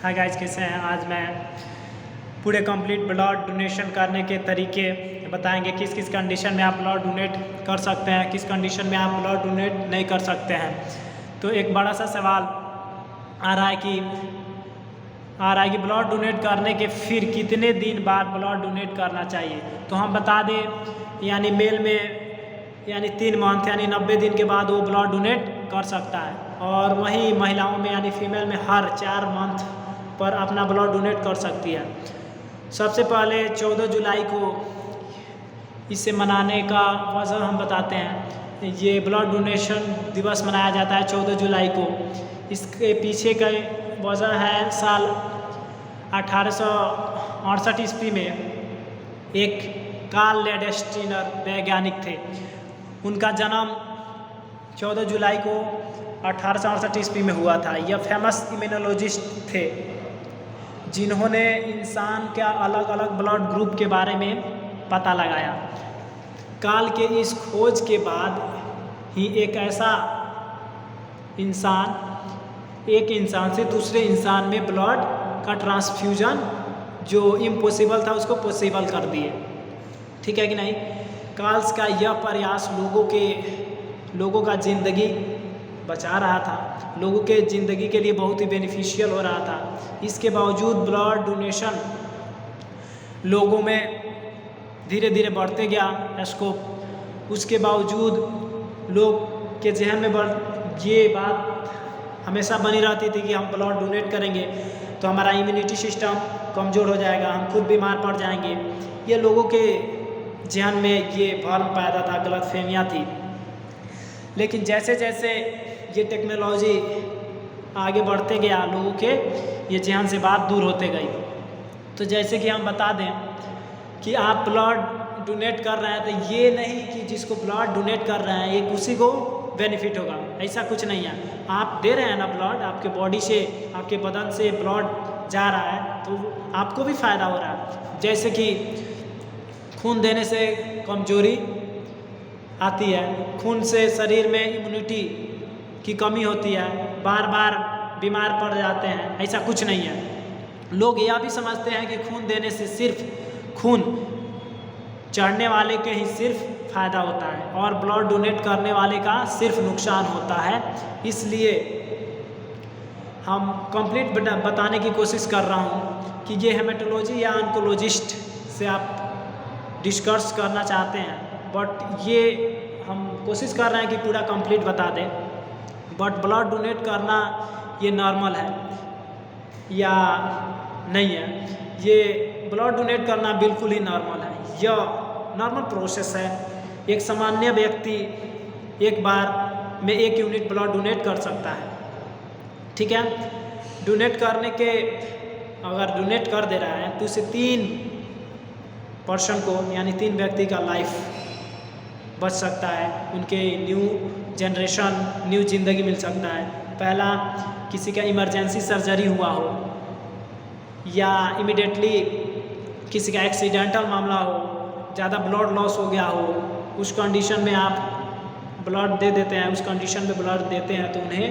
Hi guys, कैसे हैं। आज मैं पूरे कंप्लीट ब्लड डोनेशन करने के तरीके बताएंगे। किस किस कंडीशन में आप ब्लड डोनेट कर सकते हैं, किस कंडीशन में आप ब्लड डोनेट नहीं कर सकते हैं। तो एक बड़ा सा सवाल आ रहा है कि ब्लड डोनेट करने के फिर कितने दिन बाद ब्लड डोनेट करना चाहिए। तो हम बता दें, यानी मेल में 3 मंथ यानी 90 दिन के बाद वो ब्लड डोनेट कर सकता है, और वहीं महिलाओं में यानी फीमेल में हर 4 मंथ पर अपना ब्लड डोनेट कर सकती है। सबसे पहले 14 जुलाई को इसे मनाने का वजह हम बताते हैं। ये ब्लड डोनेशन दिवस मनाया जाता है 14 जुलाई को। इसके पीछे का वजह है, साल 1868 ईस्वी में एक कार्ल लैंडस्टीनर वैज्ञानिक थे। उनका जन्म 14 जुलाई को 1868 ईस्वी में हुआ था। यह फेमस इम्यूनोलॉजिस्ट थे जिन्होंने इंसान के अलग अलग ब्लड ग्रुप के बारे में पता लगाया। काल के इस खोज के बाद ही एक इंसान से दूसरे इंसान में ब्लड का ट्रांसफ्यूजन जो इम्पॉसिबल था उसको पॉसिबल कर दिए। ठीक है कि नहीं। काल्स का यह प्रयास लोगों का ज़िंदगी बचा रहा था, लोगों के ज़िंदगी के लिए बहुत ही बेनिफिशियल हो रहा था। इसके बावजूद ब्लड डोनेशन लोगों में धीरे धीरे बढ़ते गया स्कोप। उसके बावजूद लोग के जहन में ये बात हमेशा बनी रहती थी कि हम ब्लड डोनेट करेंगे तो हमारा इम्यूनिटी सिस्टम कमज़ोर हो जाएगा, हम खुद बीमार पड़ जाएंगे। ये लोगों के जहन में ये भ्रम पैदा था, गलतफहमियाँ थी। लेकिन जैसे जैसे ये टेक्नोलॉजी आगे बढ़ते गया, लोगों के ये जहन से बात दूर होते गई। तो जैसे कि हम बता दें कि आप ब्लड डोनेट कर रहे हैं तो ये नहीं कि जिसको ब्लड डोनेट कर रहे हैं एक उसी को बेनिफिट होगा, ऐसा कुछ नहीं है। आप दे रहे हैं ना ब्लड, आपके बॉडी से, आपके बदन से ब्लड जा रहा है तो आपको भी फ़ायदा हो रहा है। जैसे कि खून देने से कमजोरी आती है, खून से शरीर में इम्यूनिटी की कमी होती है, बार बार बीमार पड़ जाते हैं, ऐसा कुछ नहीं है। लोग यह भी समझते हैं कि खून देने से सिर्फ खून चढ़ने वाले के ही सिर्फ फ़ायदा होता है और ब्लड डोनेट करने वाले का सिर्फ नुकसान होता है। इसलिए हम कंप्लीट बताने की कोशिश कर रहा हूँ कि ये हेमेटोलॉजी या ऑन्कोलॉजिस्ट से आप डिस्कस करना चाहते हैं, बट ये हम कोशिश कर रहे हैं कि पूरा कंप्लीट बता दें। बट ब्लड डोनेट करना ये नॉर्मल है या नहीं है, ये ब्लड डोनेट करना बिल्कुल ही नॉर्मल है। यह नॉर्मल प्रोसेस है। एक सामान्य व्यक्ति एक बार में 1 यूनिट ब्लड डोनेट कर सकता है। ठीक है। अगर डोनेट कर दे रहा है तो उसे 3 पर्सन को यानी 3 व्यक्ति का लाइफ बच सकता है, उनके न्यू ज़िंदगी मिल सकता है। पहला, किसी का इमरजेंसी सर्जरी हुआ हो या इमिडिएटली किसी का एक्सीडेंटल मामला हो, ज़्यादा ब्लड लॉस हो गया हो, उस कंडीशन में आप ब्लड दे देते हैं, उस कंडीशन में ब्लड देते हैं तो उन्हें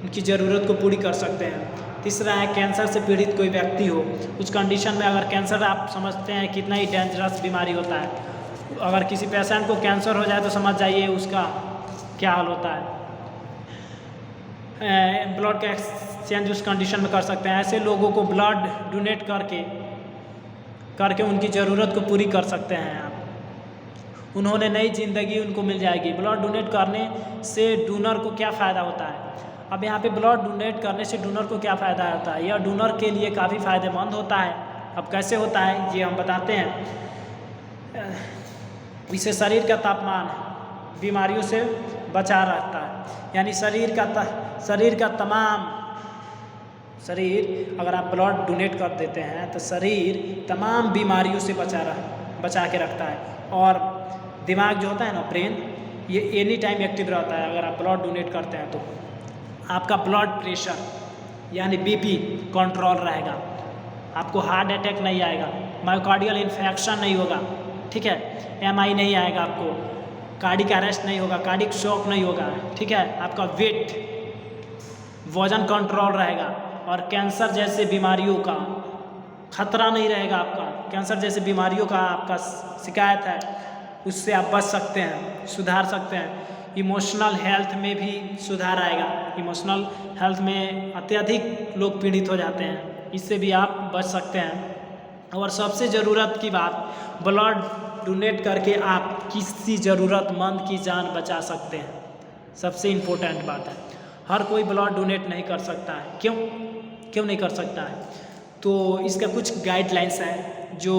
उनकी ज़रूरत को पूरी कर सकते हैं। तीसरा है, कैंसर से पीड़ित कोई व्यक्ति हो, उस कंडीशन में अगर कैंसर आप समझते हैं कितना ही डेंजरस बीमारी होता है, अगर किसी पेशेंट को कैंसर हो जाए तो समझ जाइए उसका क्या हाल होता है। ब्लड का एक्सचेंज उस कंडीशन में कर सकते हैं। ऐसे लोगों को ब्लड डोनेट करके उनकी ज़रूरत को पूरी कर सकते हैं आप। उन्होंने नई ज़िंदगी उनको मिल जाएगी। ब्लड डोनेट करने से डोनर को क्या फ़ायदा होता है। अब यहाँ पे ब्लड डोनेट करने से डोनर को क्या फ़ायदा होता है, यह डोनर के लिए काफ़ी फ़ायदेमंद होता है। अब कैसे होता है ये हम बताते हैं। इससे शरीर का तापमान बीमारियों से बचा रहता है, यानी शरीर अगर आप ब्लड डोनेट कर देते हैं तो शरीर तमाम बीमारियों से बचा के रखता है। और दिमाग जो होता है ना, ब्रेन, ये एनी टाइम एक्टिव रहता है। अगर आप ब्लड डोनेट करते हैं तो आपका ब्लड प्रेशर यानी बीपी कंट्रोल रहेगा, आपको हार्ट अटैक नहीं आएगा, मायोकार्डियल इन्फेक्शन नहीं होगा, ठीक है, एमआई नहीं आएगा, आपको कार्डिक अरेस्ट नहीं होगा, कार्डिक शॉक नहीं होगा, ठीक है, आपका वेट वज़न कंट्रोल रहेगा, और कैंसर जैसे बीमारियों का खतरा नहीं रहेगा आपका, कैंसर जैसे बीमारियों का आपका शिकायत है उससे आप बच सकते हैं, सुधार सकते हैं। इमोशनल हेल्थ में भी सुधार आएगा, इमोशनल हेल्थ में अत्यधिक लोग पीड़ित हो जाते हैं, इससे भी आप बच सकते हैं। और सबसे ज़रूरत की बात, ब्लड डोनेट करके आप किसी ज़रूरतमंद की जान बचा सकते हैं, सबसे इम्पोर्टेंट बात है। हर कोई ब्लड डोनेट नहीं कर सकता है, क्यों नहीं कर सकता है? तो इसका कुछ गाइडलाइंस है जो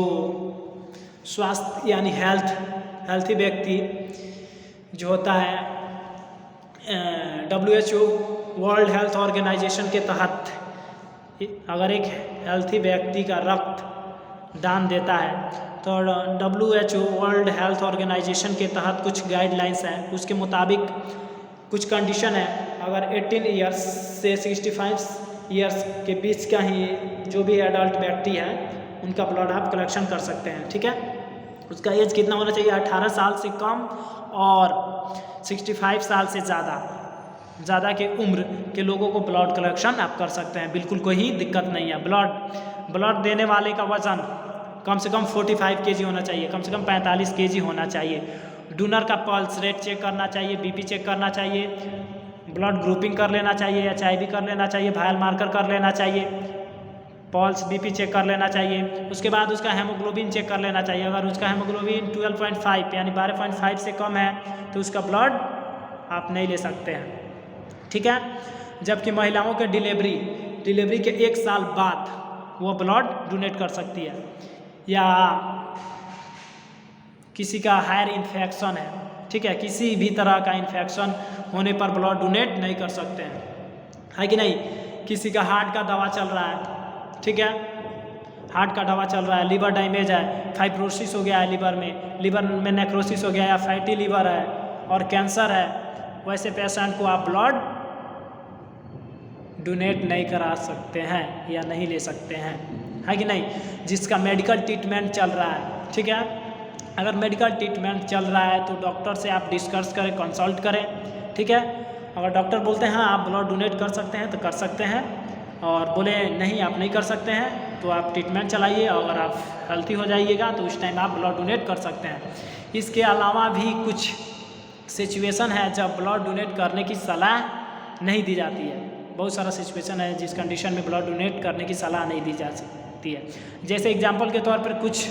स्वास्थ्य यानी हेल्थी व्यक्ति जो होता है WHO वर्ल्ड हेल्थ ऑर्गेनाइजेशन के तहत अगर एक हेल्थी व्यक्ति का रक्त दान देता है तो WHO वर्ल्ड हेल्थ ऑर्गेनाइजेशन के तहत कुछ गाइडलाइंस हैं, उसके मुताबिक कुछ कंडीशन है। अगर 18 ईयर्स से 65 ईयर्स के बीच का ही जो भी एडल्ट व्यक्ति है उनका ब्लड आप कलेक्शन कर सकते हैं, ठीक है। उसका एज कितना होना चाहिए? 18 साल से कम और 65 साल से ज़्यादा के उम्र के लोगों को ब्लड कलेक्शन आप कर सकते हैं, बिल्कुल कोई दिक्कत नहीं है। ब्लड देने वाले का वज़न कम से कम 45 kg होना चाहिए, कम से कम 45 kg होना चाहिए। डोनर का पल्स रेट चेक करना चाहिए, BP चेक करना चाहिए, ब्लड ग्रुपिंग कर लेना चाहिए, HIV कर लेना चाहिए, वायरल मार्कर कर लेना चाहिए, पल्स BP चेक कर लेना चाहिए। उसके बाद उसका हेमोग्लोबिन चेक कर लेना चाहिए। अगर उसका हेमोग्लोबिन 12.5 यानी 12.5 से कम है तो उसका ब्लड आप नहीं ले सकते हैं, ठीक है। जबकि महिलाओं के डिलीवरी के 1 साल बाद वो ब्लड डोनेट कर सकती है, या किसी का हायर इन्फेक्शन है, ठीक है, किसी भी तरह का इन्फेक्शन होने पर ब्लड डोनेट नहीं कर सकते हैं, है कि नहीं। किसी का हार्ट का दवा चल रहा है, ठीक है, हार्ट का दवा चल रहा है, लीवर डैमेज है, फाइब्रोसिस हो गया है लीवर में नेक्रोसिस हो गया है, या फैटी लीवर है और कैंसर है, वैसे पेशेंट को आप ब्लड डोनेट नहीं करा सकते हैं या नहीं ले सकते हैं, है कि नहीं। जिसका मेडिकल ट्रीटमेंट चल रहा है, ठीक है, अगर मेडिकल ट्रीटमेंट चल रहा है तो डॉक्टर से आप डिस्कस करें, कंसल्ट करें, ठीक है। अगर डॉक्टर बोलते हैं आप ब्लड डोनेट कर सकते हैं तो कर सकते हैं, और बोले नहीं आप नहीं कर सकते हैं तो आप ट्रीटमेंट चलाइए, और अगर आप हेल्थी हो जाइएगा तो उस टाइम आप ब्लड डोनेट कर सकते हैं। इसके अलावा भी कुछ सिचुएशन है जब ब्लड डोनेट करने की सलाह नहीं दी जाती है। बहुत सारा सिचुएशन है जिस कंडीशन में ब्लड डोनेट करने की सलाह नहीं दी जा सकती है। जैसे एग्जाम्पल के तौर पर कुछ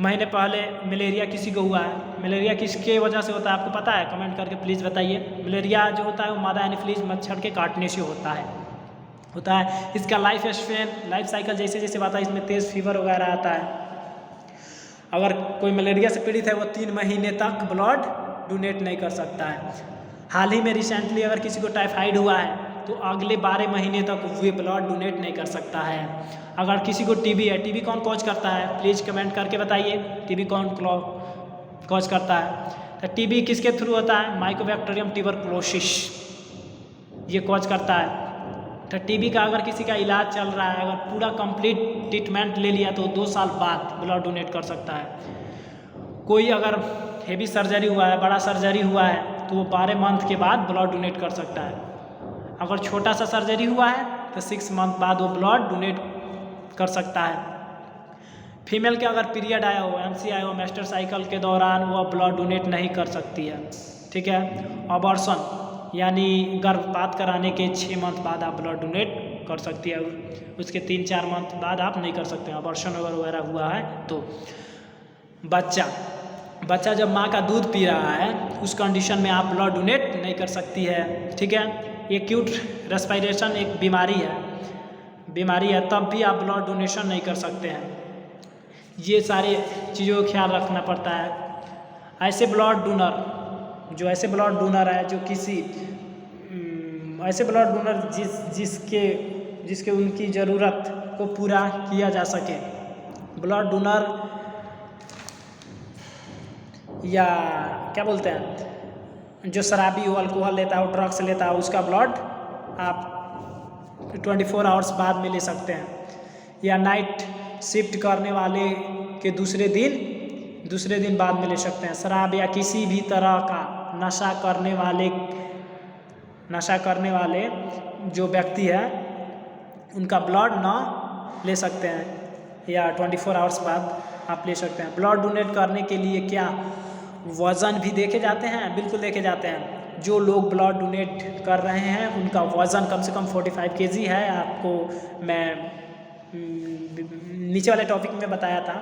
महीने पहले मलेरिया किसी को हुआ है। मलेरिया किसके वजह से होता है आपको पता है? कमेंट करके प्लीज़ बताइए। मलेरिया जो होता है वो मादा एनोफिलीज मच्छर के काटने से होता है। इसका लाइफ साइकिल जैसे जैसे आता है इसमें तेज़ फीवर वगैरह आता है। अगर कोई मलेरिया से पीड़ित है वो 3 महीने तक ब्लड डोनेट नहीं कर सकता है। हाल ही में रिसेंटली अगर किसी को टाइफाइड हुआ है तो अगले 12 महीने तक वो ब्लड डोनेट नहीं कर सकता है। अगर किसी को टीबी है, टीबी कौन कॉज करता है? प्लीज़ कमेंट करके बताइए, टीबी कौन कॉज करता है? तो टीबी किसके थ्रू होता है? माइकोबैक्टीरियम ट्यूबरकुलोसिस ये कॉज करता है। तो टीबी का अगर किसी का इलाज चल रहा है, अगर पूरा कंप्लीट ट्रीटमेंट ले लिया तो 2 साल बाद ब्लड डोनेट कर सकता है। कोई अगर हेवी सर्जरी हुआ है, बड़ा सर्जरी हुआ है तो वो 12 मंथ के बाद ब्लड डोनेट कर सकता है। अगर छोटा सा सर्जरी हुआ है तो 6 मंथ बाद वो ब्लड डोनेट कर सकता है। फीमेल के अगर पीरियड आया हो, MC आया हो, मेंस्ट्रुअल साइकिल के दौरान वो ब्लड डोनेट नहीं कर सकती है, ठीक है। अबॉर्शन यानी गर्भपात कराने के 6 मंथ बाद आप ब्लड डोनेट कर सकती है, उसके 3-4 मंथ बाद आप नहीं कर सकते हैं। अबॉर्शन वगैरह हुआ है तो बच्चा जब माँ का दूध पी रहा है उस कंडीशन में आप ब्लड डोनेट नहीं कर सकती है, ठीक है। एक्यूट रेस्पिरेशन एक बीमारी है तब भी आप ब्लड डोनेशन नहीं कर सकते हैं। ये सारी चीज़ों का ख्याल रखना पड़ता है। ऐसे ब्लड डोनर है जो किसी ऐसे ब्लड डोनर जिसके उनकी ज़रूरत को पूरा किया जा सके। ब्लड डोनर या क्या बोलते हैं जो शराबी हो, अल्कोहल लेता हो, ड्रग्स लेता हो, उसका ब्लड आप 24 आवर्स बाद में ले सकते हैं, या नाइट शिफ्ट करने वाले के दूसरे दिन बाद में ले सकते हैं। शराब या किसी भी तरह का नशा करने वाले जो व्यक्ति है उनका ब्लड ना ले सकते हैं, या 24 आवर्स बाद आप ले सकते हैं। ब्लड डोनेट करने के लिए क्या वज़न भी देखे जाते हैं? बिल्कुल देखे जाते हैं। जो लोग ब्लड डोनेट कर रहे हैं उनका वज़न कम से कम 45 kg है। आपको मैं नीचे वाले टॉपिक में बताया था,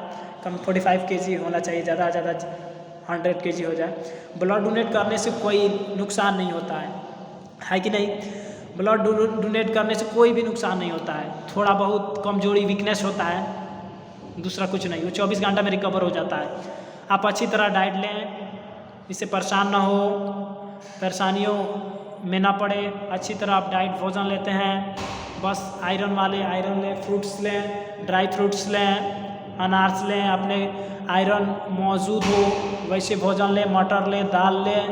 कम 45 kg होना चाहिए, ज़्यादा से ज़्यादा 100 kg हो जाए। ब्लड डोनेट करने से कोई नुकसान नहीं होता है कि नहीं? ब्लड डोनेट करने से कोई भी नुकसान नहीं होता है। थोड़ा बहुत कमजोरी वीकनेस होता है, दूसरा कुछ नहीं। वो 24 घंटा में रिकवर हो जाता है। आप अच्छी तरह डाइट लें, इससे परेशान ना हो, परेशानियों में ना पड़े। अच्छी तरह आप डाइट भोजन लेते हैं, बस आयरन वाले आयरन लें, फ्रूट्स लें, ड्राई फ्रूट्स लें, अनार्स लें, अपने आयरन मौजूद हो वैसे भोजन लें, मटर लें, दाल लें,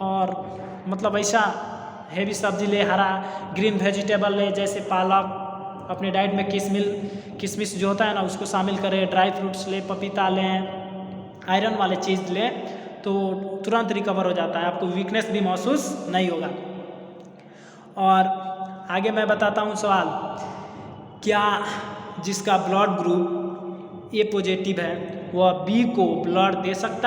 और मतलब ऐसा हेवी सब्जी ले, हरा ग्रीन वेजिटेबल ले, जैसे पालक। अपने डाइट में किशमिश जो होता है ना उसको शामिल करें, ड्राई फ्रूट्स लें, पपीता लें, आयरन वाले चीज़ लें तो तुरंत रिकवर हो जाता है, आपको वीकनेस भी महसूस नहीं होगा। और आगे मैं बताता हूँ सवाल, क्या जिसका ब्लड ग्रुप ए पॉजिटिव है वह बी को ब्लड दे सकता